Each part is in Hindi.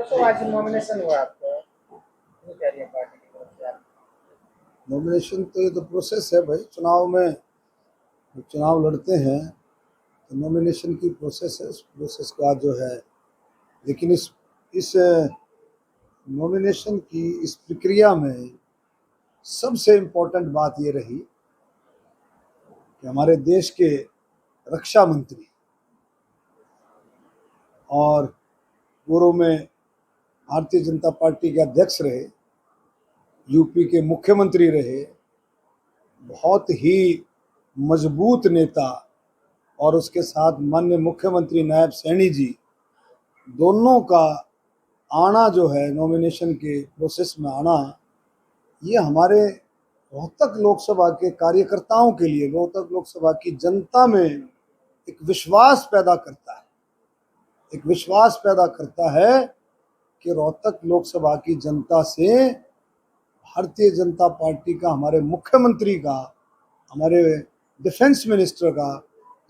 तो आज नॉमिनेशन हुआ आपका, क्या कह रही है पार्टी की तरफ से आप? नॉमिनेशन तो ये तो प्रोसेस है भाई। चुनाव में जब चुनाव लड़ते हैं तो नॉमिनेशन की प्रोसेस है। उस प्रोसेस का जो है, लेकिन इस नॉमिनेशन की इस प्रक्रिया में सबसे इम्पोर्टेंट बात ये रही कि हमारे देश के रक्षा मंत्री और पूर्व में भारतीय जनता पार्टी के अध्यक्ष रहे, यूपी के मुख्यमंत्री रहे, बहुत ही मजबूत नेता, और उसके साथ माननीय मुख्यमंत्री नायब सैनी जी, दोनों का आना जो है, नॉमिनेशन के प्रोसेस में आना, ये हमारे रोहतक लोकसभा के कार्यकर्ताओं के लिए, रोहतक लोकसभा की जनता में एक विश्वास पैदा करता है। एक विश्वास पैदा करता है कि रोहतक लोकसभा की जनता से भारतीय जनता पार्टी का, हमारे मुख्यमंत्री का, हमारे डिफेंस मिनिस्टर का,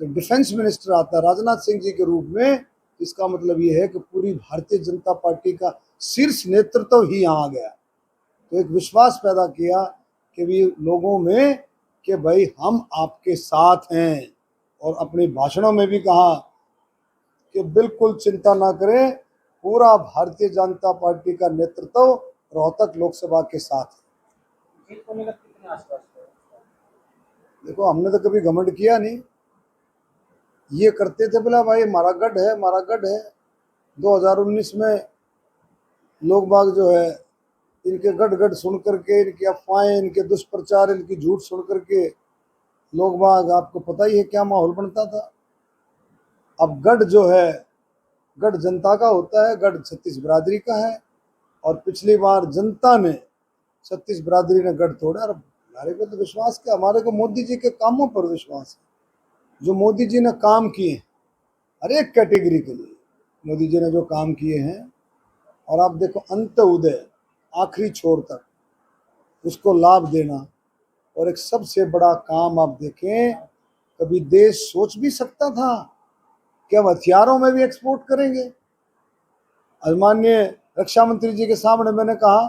जो डिफेंस मिनिस्टर आता है राजनाथ सिंह जी के रूप में, इसका मतलब ये है कि पूरी भारतीय जनता पार्टी का शीर्ष नेतृत्व ही यहाँ आ गया। तो एक विश्वास पैदा किया कि भी लोगों में कि भाई हम आपके साथ हैं, और अपने भाषणों में भी कहा कि बिल्कुल चिंता ना करें, पूरा भारतीय जनता पार्टी का नेतृत्व रोहतक लोकसभा के साथ है। जीत होने का कितने आसपास है? देखो, हमने तो कभी घमंड किया नहीं। ये करते थे बोला भाई हमारा गढ़ है, हमारा गढ़ है। 2019 में लोग बाग जो है, इनके गढ़ गढ़ सुन करके, इनकी अफवाहें, इनके दुष्प्रचार, इनकी झूठ सुन करके लोग बाग, आपको पता ही है क्या माहौल बनता था। अब गढ़ जो है, गढ़ जनता का होता है, गढ़ छत्तीस बिरादरी का है, और पिछली बार जनता ने, छत्तीस बिरादरी ने गढ़ तोड़ा। और हमारे को तो विश्वास क्या, हमारे को मोदी जी के कामों पर विश्वास है। जो मोदी जी ने काम किए हर एक कैटेगरी के लिए, मोदी जी ने जो काम किए हैं, और आप देखो अंत उदय आखिरी छोर तक उसको लाभ देना। और एक सबसे बड़ा काम आप देखें, कभी देश सोच भी सकता था कि हम हथियारों में भी एक्सपोर्ट करेंगे? माननीय रक्षा मंत्री जी के सामने मैंने कहा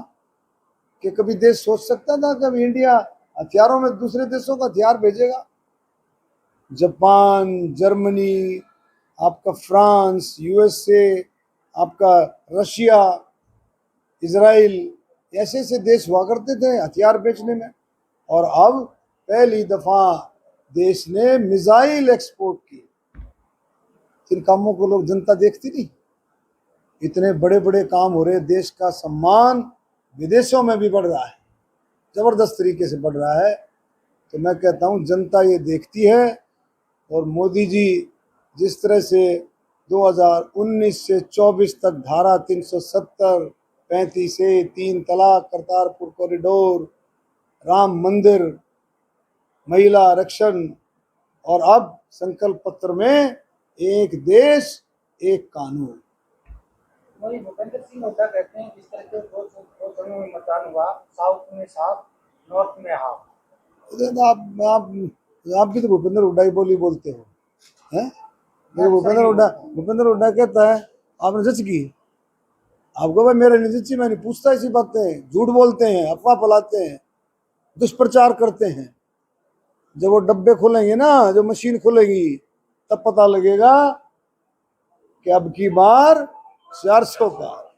कि कभी देश सोच सकता था कि अभी इंडिया हथियारों में दूसरे देशों का हथियार भेजेगा? जापान, जर्मनी, आपका फ्रांस, यूएसए, आपका रशिया, इजराइल, ऐसे ऐसे देश हुआ करते थे हथियार बेचने में। और अब पहली दफा देश ने मिसाइल एक्सपोर्ट की। इन कामों को लोग, जनता देखती नहीं। इतने बड़े बड़े काम हो रहे, देश का सम्मान विदेशों में भी बढ़ रहा है, जबरदस्त तरीके से बढ़ रहा है। तो मैं कहता हूँ जनता ये देखती है। और मोदी जी जिस तरह से 2019 से 24 तक धारा 370, 35A, 3 तलाक, करतारपुर कॉरिडोर, राम मंदिर, महिला आरक्षण, और अब संकल्प पत्र में एक देश एक कानून। वही भूपेंद्र सिंह हुड्डा कहते हैं जिस तरह के दो चरणों में मतदान हुआ, साउथ में साफ, नॉर्थ में हाफ। आप भी तो भूपेंद्र हुड्डा ही बोलते हो हैं? मैं अक्सर ही भूपेंद्र हुड्डा कहता है आपने जज की। आपको भाई मेरे नहीं जची, मैं नहीं पूछता ऐसी बातें। झूठ बोलते हैं, अफवाह फैलाते हैं, दुष्प्रचार करते हैं। जब वो डब्बे खुलेंगे ना, जब मशीन खुलेगी, तब पता लगेगा कि अब की बार 400 पार।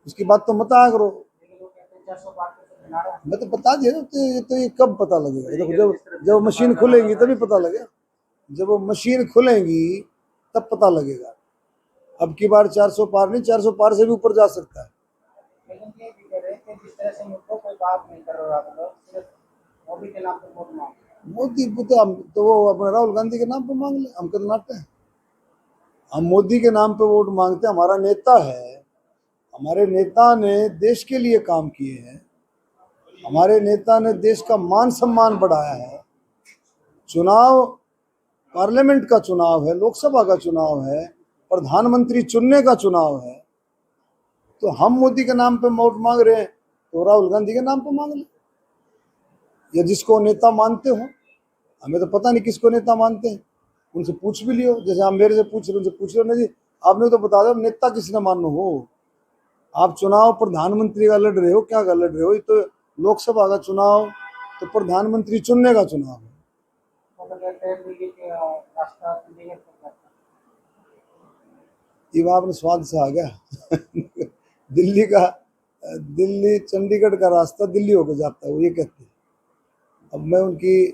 उसकी बात तो मत आया करो। लोग कहते हैं 400 पार तो बना रहा है। मैं तो बता दिया, तो ये कब पता लगेगा? देखो, जब मशीन खुलेगी तभी पता लगेगा। जब वो मशीन खुलेगी तब पता लगेगा। अब की बार 400 पार नहीं, 400 पार से भी ऊपर जा सकता है। लेकिन ये भी कह रहे हैं कि जिस तरह से मुद्दों कोई बात नहीं कर रहा था, सिर्फ मोदी के नाम पर वोट मांग। मोदी तो वो अपने राहुल गांधी के नाम पे मांग ले, हम तो नाटे हैं। हम मोदी के नाम पे वोट मांगते हैं। हमारा नेता है, हमारे नेता ने देश के लिए काम किए हैं, हमारे नेता ने देश का मान सम्मान बढ़ाया है। चुनाव पार्लियामेंट का चुनाव है, लोकसभा का चुनाव है, प्रधानमंत्री चुनने का चुनाव है। तो हम मोदी के नाम पे वोट मांग रहे हैं, तो राहुल गांधी के नाम पे मांग ले, या जिसको नेता मानते हो। हमें तो पता नहीं किसको नेता मानते हैं, उनसे पूछ भी लियो। जैसे आप मेरे से पूछ रहे, उनसे पूछ लो ना जी, आपने तो बता दो नेता किसने मानो हो। आप चुनाव प्रधानमंत्री का लड़ रहे हो, क्या का लड़ रहे हो? ये तो लोकसभा का चुनाव तो प्रधानमंत्री चुनने का चुनाव है। वो तो कहते हैं दिल्ली के रास्ता चंडीगढ़ तक जाता ये आपने स्वाद से आ गया दिल्ली चंडीगढ़ का रास्ता दिल्ली होकर जाता है, वो ये कहते हैं। अब मैं उनकी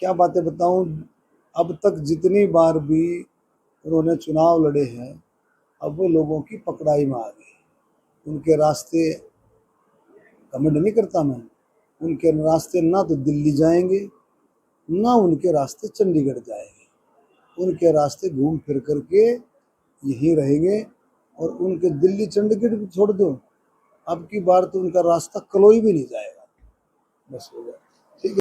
क्या बातें बताऊं, अब तक जितनी बार भी उन्होंने चुनाव लड़े हैं, अब वो लोगों की पकड़ाई में आ गए। उनके रास्ते कमेंट नहीं करता मैं, उनके रास्ते ना तो दिल्ली जाएंगे, ना उनके रास्ते चंडीगढ़ जाएंगे। उनके रास्ते घूम फिर करके यहीं रहेंगे। और उनके दिल्ली चंडीगढ़ भी छोड़ दो, अब की बार तो उनका रास्ता कलोई भी नहीं जाएगा। बस हो गया।